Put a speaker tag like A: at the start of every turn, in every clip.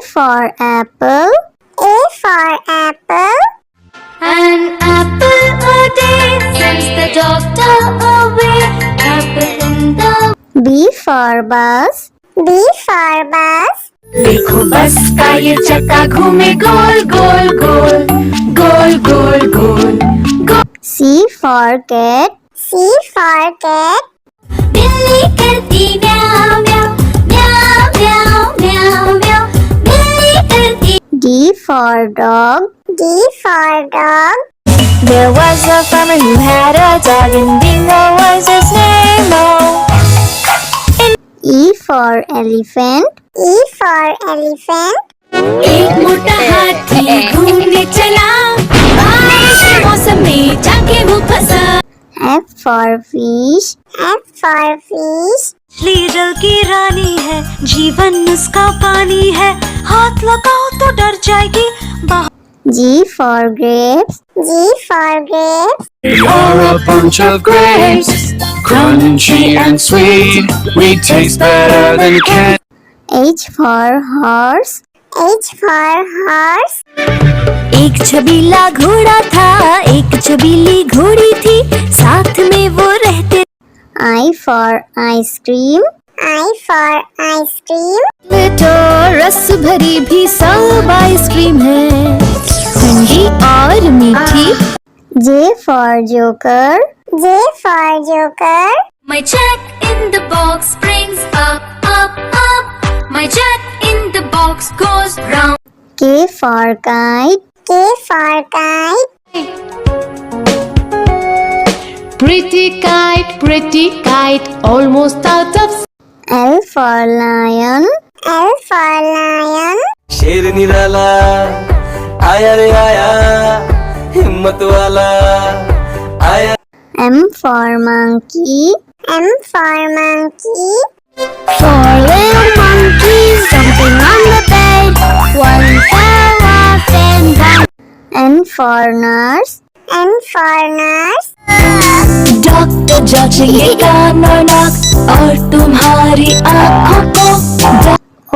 A: for apple. A for apple.
B: An apple a day sends the doctor away. Apple in the
A: B for bus. B for bus.
B: देखो बस का ये चक्का घूमे गोल गोल गोल गोल गोल गोल गोल।
A: C for cat. C for cat.
B: बिल्ली करती म्याऊ म्याऊ म्याऊ म्याऊ म्याऊ म्याऊ। बिल्ली करती।
A: D for dog. D for dog.
B: There was a farmer who had a dog and Bingo was his name. Oh.
A: E for elephant. E for elephant.
B: एक मोटा हाथी घूमने चला बारिश के मौसम में जाके वो फंसा।
A: F for fish. F for fish.
B: मछली जल की रानी है जीवन उसका पानी है हाथ लगाओ तो डर जाएगी।
A: G for grapes. G for grapes.
C: We are a bunch of grapes, crunchy and sweet. We taste better than candy.
A: H for horse. H for horse.
B: एक छबीला घोड़ा था एक छबीली घोड़ी थी साथ में वो रहते।
A: I for ice cream. I for ice cream.
B: तो रस भरी भी सब आइसक्रीम है ठंडी और मीठी।
A: J for joker. J for joker.
B: My check in the box brings up up up. My check in the box goes round.
A: K for kite. K for kite.
D: Pretty kite, almost out of.
A: L for lion. L for lion.
E: शेर निराला आया रे आया हिम्मत वाला आया।
A: M for monkey. M for monkey. Four little monkeys jumping on the bed. One fell off and down. N for nurse. N for nurse.
B: Doctor जांचेंगे कान और नाक और तुम्हारी आँखों को।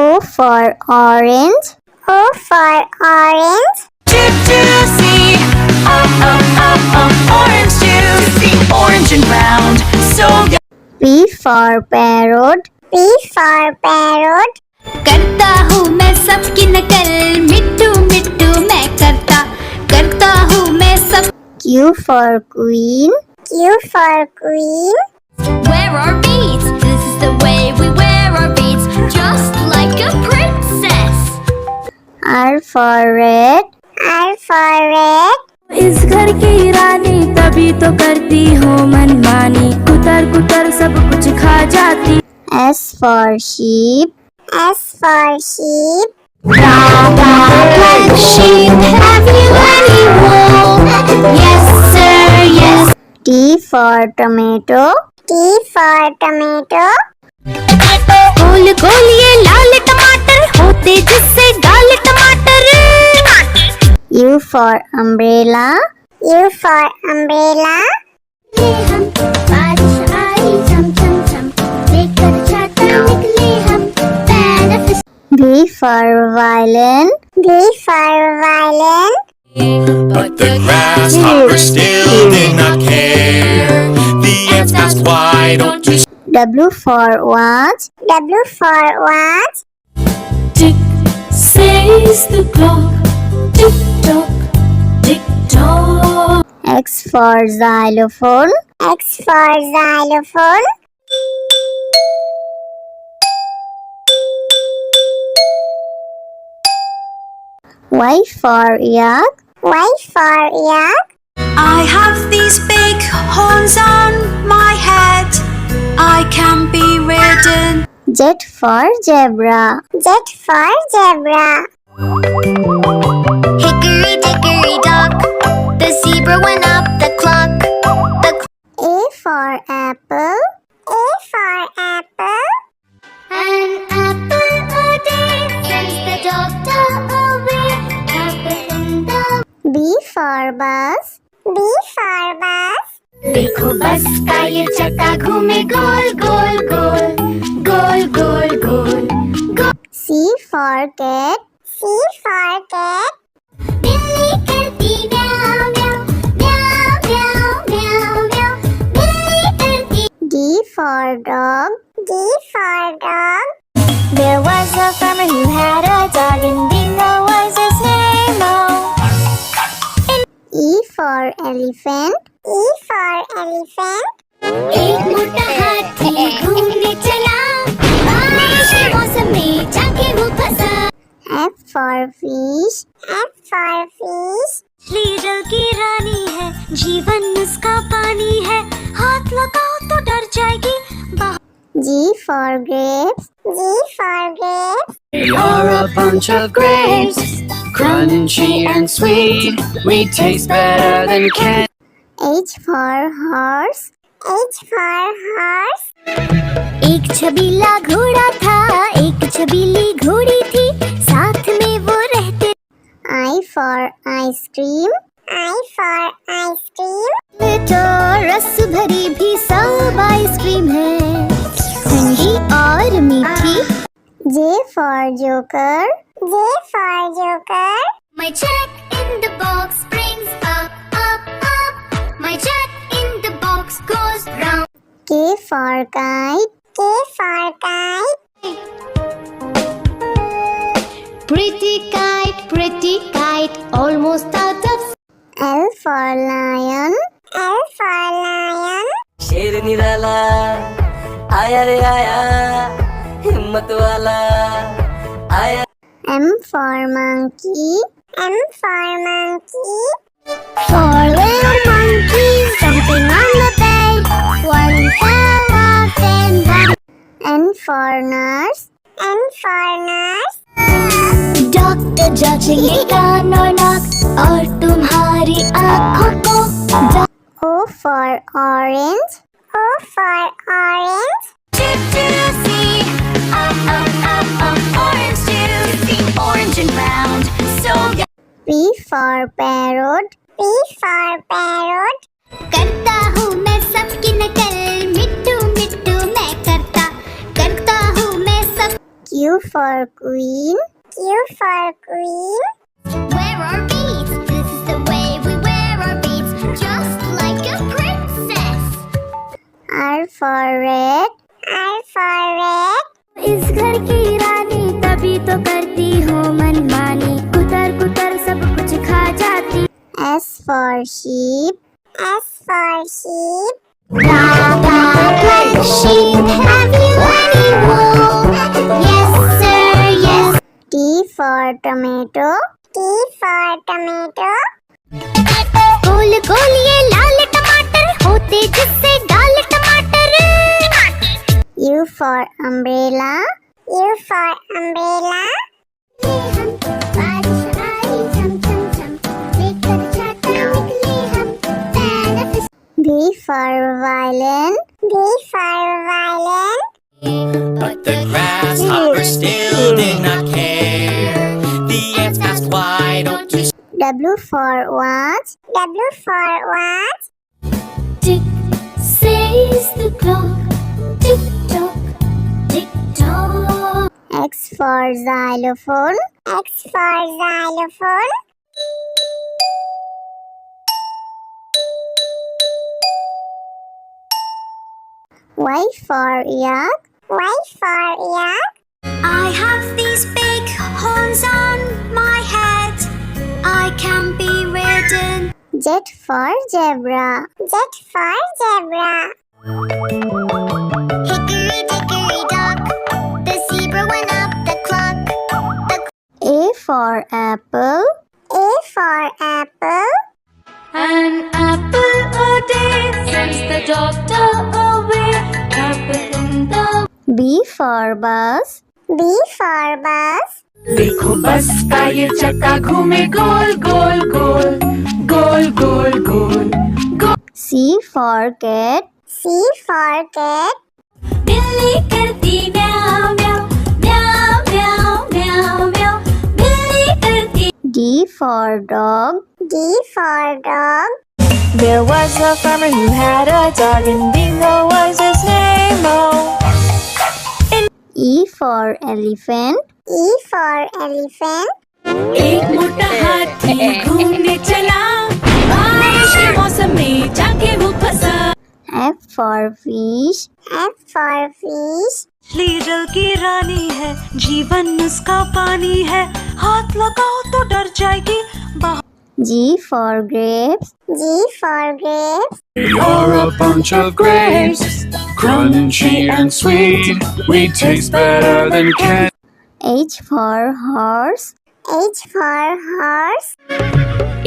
A: O for orange. O for orange.
B: Juicy, orange juicy, orange and round, so good.
A: P for parrot. P for parrot.
B: करता हूँ मैं सबकी नकल मिट्टू मिट्टू मैं करता हूँ मैं सब।
A: Q for queen. Q for queen.
B: Wear our beads, this is the way we wear our beads, just like a princess.
A: R for red. R for red.
B: इस घर की रानी तभी तो करती हूँ मनमानी कुतर कुतर सब कुछ खा जाती।
A: S for sheep. S for sheep.
B: Black sheep, have you any wool? Yes sir, yes.
A: T for tomato. T for tomato.
B: गोल गोल ये लाल टमाटर होते जिससे गाल टमाटर।
A: U for umbrella. U for umbrella.
B: हम बारिश आई झम झम झम लेकर छाता निकले हम पैर।
A: V for violin. V for violin.
C: But the grasshoppers still did not care. The ants asked, why don't you
A: W for watch. W for watch.
B: Tick says the clock, tick tock, tick tock.
A: X for xylophone. X for xylophone. Y for yak. Y for yak.
B: I have these big horns on my head. I can be ridden.
A: Z for zebra. Z for zebra.
B: Hickory dickory dock, the zebra went up the clock.
A: A for apple. A for apple.
B: An apple a day sends the doctor away. Apple in the.
A: B for bus. B for bus.
B: देखो बस का ये चक्का घूमे गोल गोल गोल गोल गोल गोल गोल।
A: C for cat. C for cat.
B: बिल्ली करती म्याऊं म्याऊं म्याऊं म्याऊं म्याऊं म्याऊं बिल्ली करती
A: D for dog. D for dog. There was a farmer who had a dog, and Bingo was his name. E for elephant. E for elephant.
B: एक मोटा हाथी घूमने चला बारिश के मौसम में जाके वो फंसा
A: F for fish. F for fish.
B: मछली जल की रानी है जीवन उसका पानी है हाथ लगाओ तो डर जाएगी
A: G for grapes. G for grapes.
F: We are a bunch of grapes, crunchy and sweet. We taste better than candy.
A: H for horse. H for horse.
B: एक छबीला घोड़ा था एक छबीली घोड़ी थी साथ में वो रहते
A: I for ice cream. I for ice cream.
B: तो रस भरी भी सब आइसक्रीम है ठंडी और मीठी
A: J for joker. J for joker.
B: My jack in the box brings up, up, up. My jack in the box goes round.
A: K for kite. K for kite.
D: pretty kite, almost out of
A: L for lion. L for lion.
E: शेर निराला आया रे आया हिम्मत वाला आया
A: M for monkey. M for monkey. Four little monkeys jumping on the bed. One fell off and one. N for nurse. N for nurse.
B: Doctor जांचेंगे कान और नाक और तुम्हारी आँखों को
A: O for orange. O for orange.
B: orange and round so
A: P for parrot. P for parrot.
B: करता हूँ मैं सबकी नकल मिट्टू मिट्टू मैं करता हूँ मैं सब
A: Q for queen. Q for queen.
B: Wear our beads, this is the way we wear our beads, just like a princess.
A: R for red. R for red.
B: इस घर की रानी तभी तो करती हूँ मनमानी कुतर कुतर सब कुछ खा जाती
A: S for sheep. S for sheep.
B: Sheep, have you any wool? Yes sir, yes.
A: T for tomato. T for tomato.
B: गोल गोल ये लाल टमाटर होते जिससे डाल टमाटर
A: U for umbrella. U for umbrella.
B: बारिश आई झम झम झम लेकर छाता निकले हम benefit
A: V for violin. V for violin.
C: But the grasshopper still did not care. The ants asked, why don't you
A: W for watch. W for watch.
B: tick says the clock tick tock tick tock
A: X for xylophone. X for xylophone. Y for yak. Y for yak.
B: I have these big horns on my head I can be ridden
A: Z for zebra. Z for zebra.
B: hickory dickory dock the zebra went up the clock
A: A for apple. A for apple.
D: an apple a day sends the doctor away. Apple in the
A: B for bus. B for bus.
F: देखो बस का ये चक्का घूमे गोल गोल गोल गोल गोल गोल गोल
A: C for cat. C for cat.
B: बिल्ली करती म्याऊं म्याऊं म्याऊं म्याऊं म्याऊं म्याऊं बिल्ली करती
A: D for dog. D for dog. There was a farmer who had a dog, and Bingo was his name. E for elephant. E for elephant.
F: एक मोटा हाथी घूमने चला, बारिश के मौसम में जाके वो फंसा।
A: F for fish. F for fish.
D: मछली जल की रानी है, जीवन उसका पानी है, हाथ लगाओ तो डर जाएगी।
A: G for grapes. G for grapes.
C: We are a bunch of grapes, crunchy and sweet. We taste better than candy.
A: H for horse. H for horse.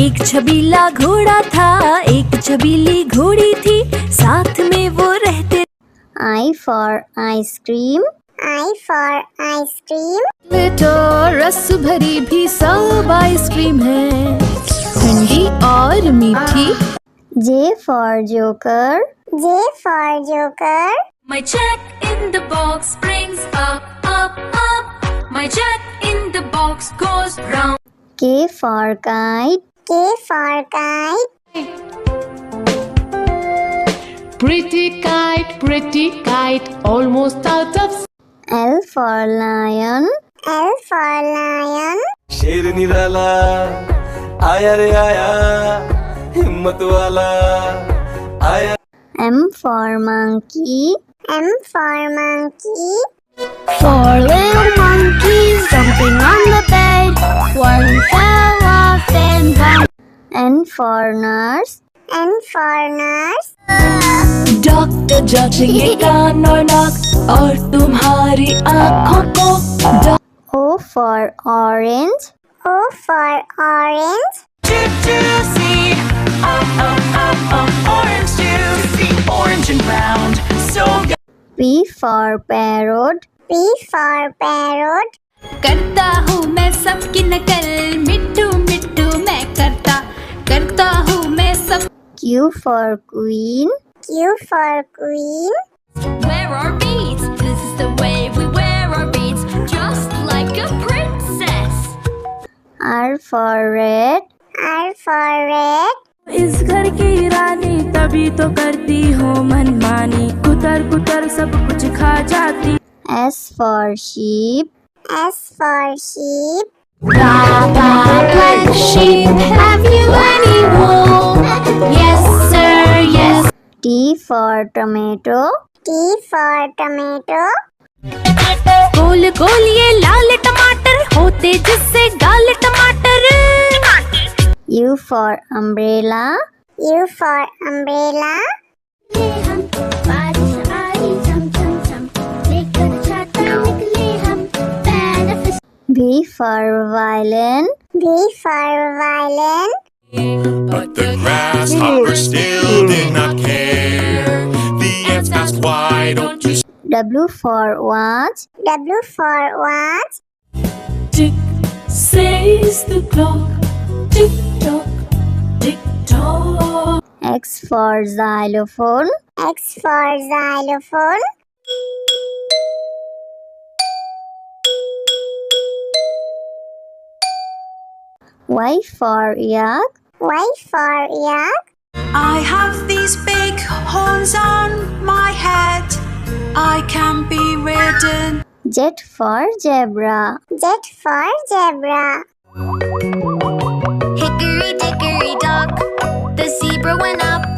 D: एक छबीला घोड़ा था, एक छबीली घोड़ी थी, साथ में वो रहते।
A: I for ice cream. I for ice cream.
F: तो रस भरी भी सब आइसक्रीम है, ठंडी और मीठी।
A: J for joker. J for joker.
D: My jack in the box brings up, up, up. My jack in the box goes round.
A: K for kite. K for kite.
F: pretty kite, almost out of.
A: L for lion. L for lion.
E: शेर निराला आया रे आया, हिम्मत वाला आया।
A: M for monkey. M for monkey. Four little monkeys jumping on the bed. One fell off and bumped. N for nurse. N for nurse.
D: Doctor जांचेंगे कान और नाक और तुम्हारी आँखों को।
A: O for orange. O for orange.
D: Juicy, orange juicy, orange and round, so
A: P for parrot. P for parrot.
D: करता हूँ मैं सबकी नकल, मिट्टू मिट्टू मैं करता हूँ मैं सब।
A: Q for queen. Q for queen.
D: Wear our beads, this is the way we wear our beads, just like a princess.
A: R for red. R for red.
D: इस घर की रानी तभी तो करती हो मनमानी, कुतर कुतर सब कुछ खा जाती।
A: S for sheep. S for sheep.
D: Black sheep, have you any wool? Yes sir, yes.
A: T for tomato. T for tomato.
D: गोल गोल ये लाल टमाटर होते जिससे गाल टमाटर।
A: U for umbrella. U for umbrella.
B: हम बारिश आई झम झम झम, लेकर छाता निकले हम, पैर
A: V for violin. V for violin.
C: But the grasshoppers still did not care. The ants asked, why don't you
A: W for watch. W for watch.
D: Tick says the clock, tick tock, tick tock.
A: X for xylophone. X for xylophone. Y for yak. Y for yak.
D: I have these big horns on my head, I can be ridden.
A: Z for zebra. Z for zebra.
B: Hickory dickory dock, the zebra went up